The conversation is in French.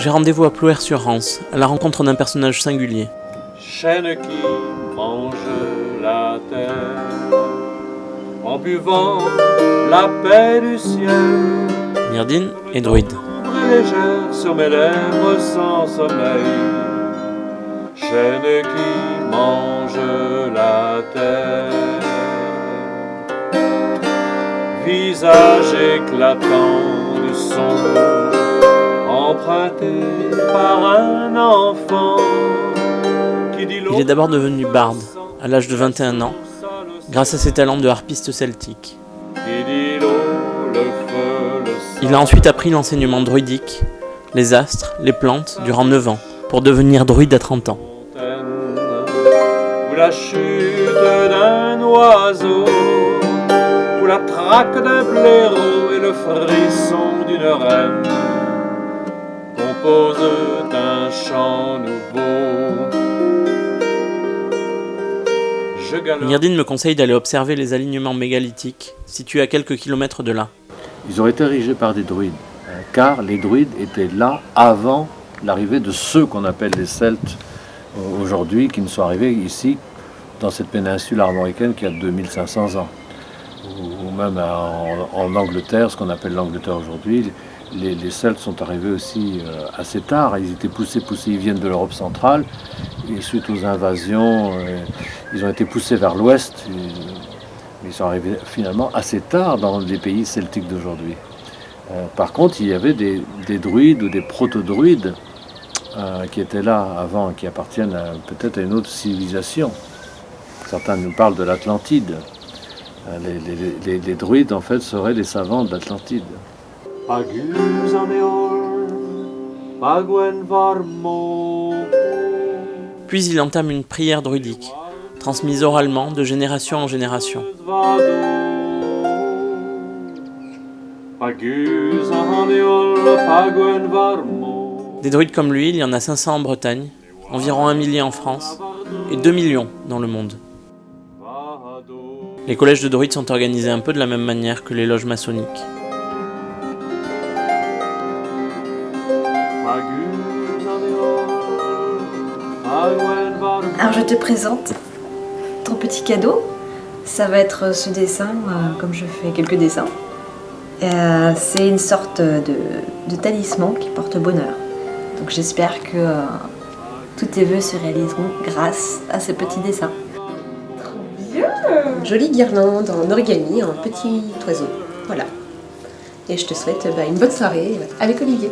j'ai rendez-vous à Plouer-sur-Rance, à la rencontre d'un personnage singulier. Chêne qui mange la terre, en buvant la paix du ciel. Myrdine est druide. Ombre légère sur mes lèvres sans sommeil. Chêne qui mange la terre. Visage éclatant de son, emprunté par un enfant. Il est d'abord devenu barde, à l'âge de 21 ans, grâce à ses talents de harpiste celtique. Il a ensuite appris l'enseignement druidique, les astres, les plantes, durant 9 ans, pour devenir druide à 30 ans. Ou la chute d'un oiseau, ou la traque d'un blaireau et le frisson d'une reine composent un chant nouveau. Myrdine me conseille d'aller observer les alignements mégalithiques, situés à quelques kilomètres de là. Ils ont été érigés par des druides, car les druides étaient là avant l'arrivée de ceux qu'on appelle les Celtes aujourd'hui, qui ne sont arrivés ici, dans cette péninsule armoricaine qui a 2500 ans. Ou même en Angleterre, ce qu'on appelle l'Angleterre aujourd'hui, les Celtes sont arrivés aussi assez tard. Ils étaient poussés, ils viennent de l'Europe centrale, et suite aux invasions, ils ont été poussés vers l'ouest. Ils sont arrivés finalement assez tard dans les pays celtiques d'aujourd'hui. Par contre, il y avait des druides ou des proto-druides qui étaient là avant, qui appartiennent peut-être à une autre civilisation. Certains nous parlent de l'Atlantide. Les druides, en fait, seraient les savants de l'Atlantide. Puis il entame une prière druidique, transmise oralement de génération en génération. Des druides comme lui, il y en a 500 en Bretagne, environ 1 millier en France et 2 millions dans le monde. Les collèges de druides sont organisés un peu de la même manière que les loges maçonniques. Alors je te présente ton petit cadeau. Ça va être ce dessin, comme je fais quelques dessins. C'est une sorte de talisman qui porte bonheur. Donc j'espère que tous tes vœux se réaliseront grâce à ce petit dessin. Trop bien! Jolie guirlande en origami, un petit oiseau. Voilà. Et je te souhaite une bonne soirée avec Olivier.